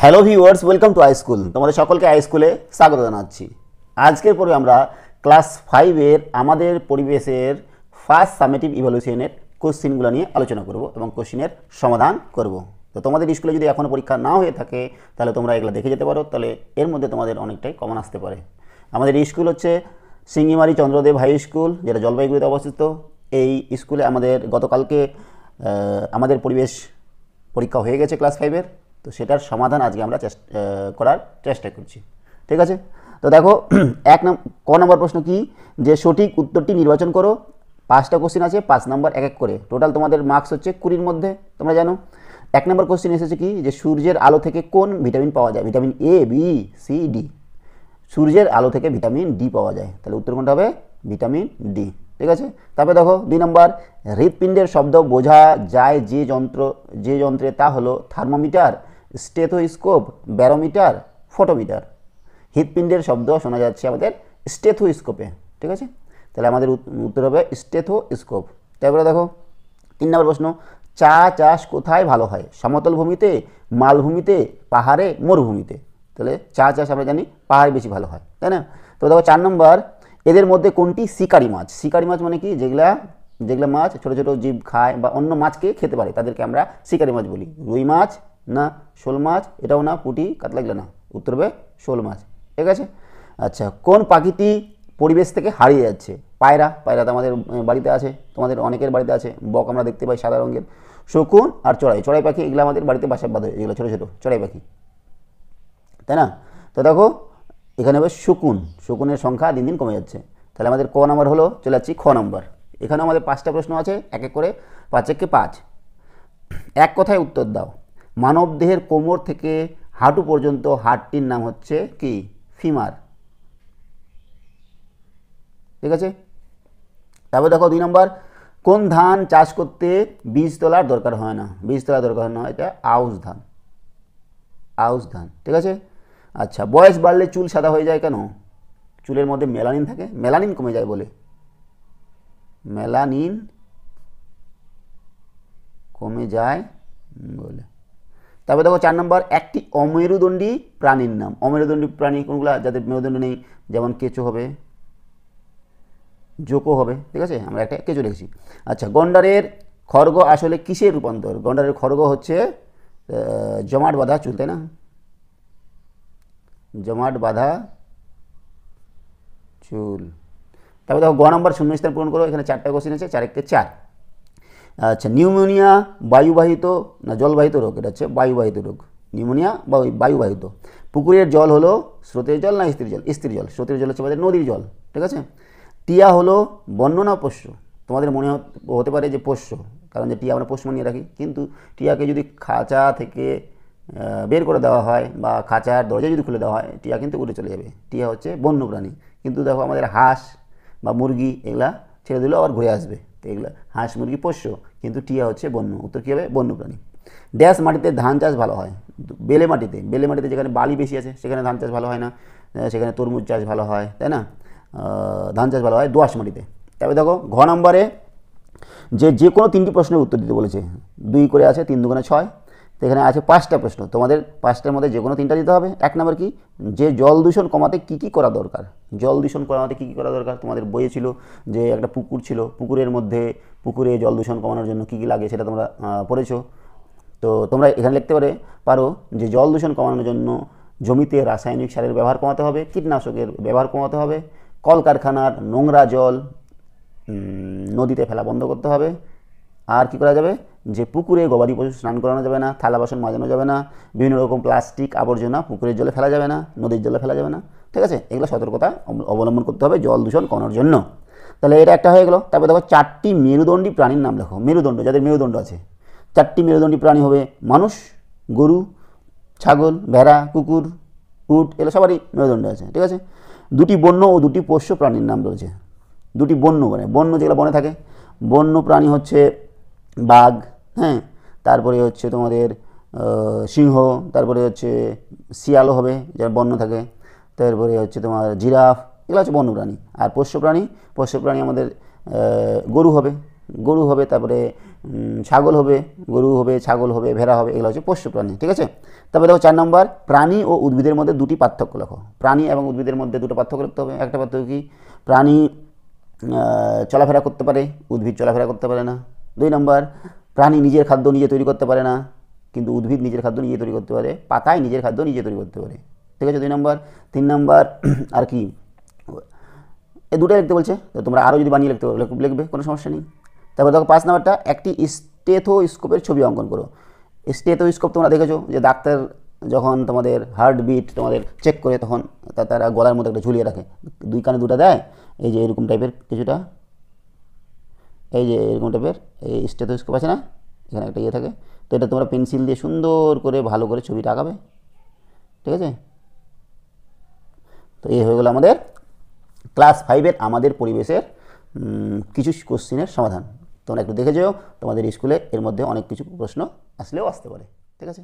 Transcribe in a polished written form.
Hello viewers, welcome to I school. তোমাদের সকলকে I স্কুলে স্বাগত জানাচ্ছি। আজকের পরে আমরা ক্লাস 5-এর আমাদের পরিবেশের ফার্স্ট সামেটিভ ইভ্যালুয়েশনের কোশ্চেনগুলো নিয়ে আলোচনা করব এবং কোশ্চেনের সমাধান করব। তো তোমাদের স্কুলে যদি এখনও পরীক্ষা না হয়ে থাকে তাহলে তোমরা এগুলো দেখে যেতে পারো, তাহলে এর মধ্যে তোমাদের অনেকটাই কমন আসতে পারে। আমাদের স্কুল হচ্ছে সিঙ্গিমারি চন্দ্রদেব হাই স্কুল, যেটা জলপাইগুড়িতে অবস্থিত। এই স্কুলে আমাদের গতকালকে আমাদের পরিবেশ পরীক্ষা হয়ে গেছে ক্লাস 5-এর, তো সেটার সমাধান আজকে আমরা করার চেষ্টা করছি। ঠিক আছে, তো দেখো ক নম্বর প্রশ্ন কি, যে সঠিক উত্তরটি নির্বাচন করো। 5টা কোশ্চেন আছে, 5 নম্বর এক এক করে। টোটাল তোমাদের মার্কস হচ্ছে 20-র মধ্যে, তোমরা জানো। 1 নম্বর কোশ্চেন এসেছে কি, যে সূর্যের আলো থেকে কোন ভিটামিন পাওয়া যায়? Vitamin A, B, C, D. সূর্যের আলো থেকে ভিটামিন ডি পাওয়া যায়, তাহলে উত্তর কোনটা হবে? Vitamin D. ঠিক আছে, তারপরে দেখো 2 নম্বর, হৃৎপিণ্ডের শব্দ বোঝা যায় যে যন্ত্রে, তা হলো থার্মোমিটার, স্টেথোস্কোপ, ব্যারোমিটার, ফটোমিটার। হৃৎপিণ্ডের শব্দ শোনা যাচ্ছে আমাদের স্টেথোস্কোপে। ঠিক আছে, তাহলে আমাদের উত্তর হবে স্টেথোস্কোপ। তারপরে দেখো 3 নম্বর প্রশ্ন, চা চাষ কোথায় ভালো হয়? সমতল ভূমিতে, মালভূমিতে, পাহাড়ে, মরুভূমিতে। তাহলে চা চাষ আমরা জানি পাহাড়ে বেশি ভালো হয়, তাই না? তো দেখো 4 নম্বর, এদের মধ্যে কোনটি শিকারি মাছ? শিকারি মাছ মানে কি? যেগুলা মাছ ছোটো ছোটো জীব খায় বা অন্য মাছকে খেতে পারে, তাদেরকে আমরা শিকারি মাছ বলি। রুই মাছ না, শোল মাছ, এটাও না, পুঁটি, কাতলা, এগুলো না। উত্তর হবে শোল মাছ। ঠিক আছে, আচ্ছা, কোন পাখিটি পরিবেশ থেকে হারিয়ে যাচ্ছে? পায়রা তো আমাদের বাড়িতে আছে, তোমাদের অনেকের বাড়িতে আছে। বক আমরা দেখতে পাই সাদা রঙের। শকুন আর চড়াই পাখি, এগুলো আমাদের বাড়িতে বাসা বাঁধে, এগুলো ছোটো ছোটো চড়াই পাখি, তাই না? তো দেখো এখানে হবে শকুনের সংখ্যা দিন দিন কমে যাচ্ছে। তাহলে আমাদের ক নম্বর হলো। চলে যাচ্ছি খ নম্বর। এখানে আমাদের 5টা প্রশ্ন আছে, এক এক করে 5 একে 5। এক কথায় উত্তর দাও। মানব দেহের কোমর থেকে হাঁটু পর্যন্ত হাড়টির নাম হচ্ছে কি? ফিমার। ঠিক আছে, তারপর দেখো 2 নম্বর, কোন ধান চাষ করতে বীজ তোলার দরকার হয় না? বীজ তোলার দরকার হয় না, এটা আউশ ধান। ঠিক আছে, আচ্ছা, বয়স বাড়লে চুল সাদা হয়ে যায় কেন? চুলের মধ্যে মেলানিন থাকে, মেলানিন কমে যায় বলে। মেলানিন কমে যায় বলে। তারপর দেখো 4 নম্বর, একটি অমেরুদণ্ডী প্রাণীর নাম। অমেরুদণ্ডী প্রাণী কোনগুলো? যাদের মেরুদণ্ড নেই, যেমন কেঁচো হবে, জোকো হবে। ঠিক আছে, আমরা একটা কেঁচো লিখেছি। আচ্ছা, গন্ডারের খড়গ আসলে কিসের রূপান্তর? গন্ডারের খড়গ হচ্ছে জমাট বাঁধা চুল, তাই না? জমাট বাঁধা চুল। তারপর দেখো গ নম্বর, শূন্যস্থান পূরণ করো। এখানে 4টা কোশ্চেন আছে, 4 একে 4। আচ্ছা, নিউমোনিয়া বায়ুবাহিত না জলবাহিত রোগ? এটা হচ্ছে বায়ুবাহিত রোগ। নিউমোনিয়া বা বায়ুবাহিত। পুকুরের জল হলো স্রোতের জল না স্থির জল? স্থির জল। স্রোতের জল হচ্ছে আমাদের নদীর জল। ঠিক আছে, টিয়া হলো বন্য না পোষ্য? তোমাদের মনে হতে পারে যে পোষ্য, কারণ যে টিয়া আমরা পোষ মানিয়ে রাখি, কিন্তু টিয়াকে যদি খাঁচা থেকে বের করে দেওয়া হয় বা খাঁচার দরজা যদি খুলে দেওয়া হয়, টিয়া কিন্তু উড়ে চলে যাবে। টিয়া হচ্ছে বন্য প্রাণী। কিন্তু দেখো আমাদের হাঁস বা মুরগি, এগুলা ছেড়ে দিলেও আবার ঘুরে আসবে। তো এগুলো হাঁস মুরগি পোষ্য, কিন্তু টিয়া হচ্ছে বন্য। উত্তর কী হবে? বন্য প্রাণী। ড্যাশ মাটিতে ধান চাষ ভালো হয়? বেলে মাটিতে যেখানে বালি বেশি আছে সেখানে ধান চাষ ভালো হয় না, সেখানে তরমুজ চাষ ভালো হয়, তাই না? ধান চাষ ভালো হয় দোআঁশ মাটিতে। তারপরে দেখো ঘ নম্বরে, যে কোনো 3টি প্রশ্নের উত্তর দিতে বলেছে। 2 করে আছে, 3 দুগুণে 6। তো এখানে আছে 5টা প্রশ্ন, তোমাদের 5টার মধ্যে যে কোনো 3টা দিতে হবে। 1 নম্বর কি, যে জল দূষণ কমাতে কী কী করা দরকার? জল দূষণ কমাতে কী কী করা দরকার? তোমাদের বইয়ে ছিল যে একটা পুকুর ছিল, পুকুরে জল দূষণ কমানোর জন্য কী কী লাগে সেটা তোমরা পড়েছো। তো তোমরা এখানে লিখতে পারো যে জল দূষণ কমানোর জন্য জমিতে রাসায়নিক সারের ব্যবহার কমাতে হবে, কীটনাশকের ব্যবহার কমাতে হবে, কলকারখানার নোংরা জল নদীতে ফেলা বন্ধ করতে হবে। আর কি করা যাবে, যে পুকুরে গবাদি পশু স্নান করানো যাবে না, থালা বাসন মাজানো যাবে না, বিভিন্ন রকম প্লাস্টিক আবর্জনা পুকুরের জলে ফেলা যাবে না, নদীর জলে ফেলা যাবে না। ঠিক আছে, এগুলো সতর্কতা অবলম্বন করতে হবে জল দূষণ কমানোর জন্য। তাহলে এটা একটা হয়ে গেল। তারপরে দেখো 4টি মেরুদণ্ডী প্রাণীর নাম লেখো। মেরুদণ্ড, যাদের মেরুদণ্ড আছে, 4টি মেরুদণ্ডী প্রাণী হবে মানুষ, গরু, ছাগল, ভেড়া, কুকুর, উট, এগুলো সবারই মেরুদণ্ড আছে। ঠিক আছে, 2টি বন্য ও 2টি পোষ্য প্রাণীর নাম রয়েছে। 2টি বন্য, মানে বন্য যেগুলো বনে থাকে, বন্য প্রাণী হচ্ছে বাঘ, হ্যাঁ, তারপরে হচ্ছে তোমাদের সিংহ, তারপরে হচ্ছে শিয়ালও হবে যারা বন্য থাকে, তারপরে হচ্ছে তোমার জিরাফ, এগুলো হচ্ছে বন্য প্রাণী। আর পোষ্য প্রাণী আমাদের গরু হবে, তারপরে ছাগল হবে, গরু হবে, ছাগল হবে, ভেড়া হবে, এগুলো হচ্ছে পোষ্য প্রাণী। ঠিক আছে, তারপরে দেখো 4 নম্বর, প্রাণী ও উদ্ভিদের মধ্যে দুটি পার্থক্য লেখো। প্রাণী এবং উদ্ভিদের মধ্যে দুটো পার্থক্য লিখতে হবে। একটা পার্থক্য কি, প্রাণী চলাফেরা করতে পারে, উদ্ভিদ চলাফেরা করতে পারে না। 2 নম্বর, প্রাণী নিজের খাদ্য নিজে তৈরি করতে পারে না, কিন্তু উদ্ভিদ নিজের খাদ্য নিজে তৈরি করতে পারে, পাতায় নিজের খাদ্য নিজে তৈরি করতে পারে। ঠিক আছে, 2 নম্বর। 3 নম্বর আর কি, এই দুটোই লিখতে বলছে, তো তোমরা আরও যদি বানিয়ে লিখতে লিখবে, কোনো সমস্যা নেই। তারপর দেখো 5 নম্বরটা, একটি স্টেথোস্কোপের ছবি অঙ্কন করো। স্টেথোস্কোপ তোমরা দেখেছো যে ডাক্তার যখন তোমাদের হার্টবিট তোমাদের চেক করে, তখন তারা গলার মধ্যে একটা ঝুলিয়ে রাখে, 2 কানে 2টা দেয়, এই যে এরকম টাইপের কিছুটা, এই যে এরকম টাইপের এই স্টেথোস্কোপ আছে না, এখানে একটা ইয়ে থাকে। তো এটা তোমরা পেন্সিল দিয়ে সুন্দর করে ভালো করে ছবিটা আঁকাবে। ঠিক আছে, তো এই হয়ে গেলো আমাদের ক্লাস 5-এর আমাদের পরিবেশের কিছু কোশ্চিনের সমাধান। তোমরা একটু দেখে যেও, তোমাদের স্কুলে এর মধ্যে অনেক কিছু প্রশ্ন আসলেও আসতে পারে। ঠিক আছে।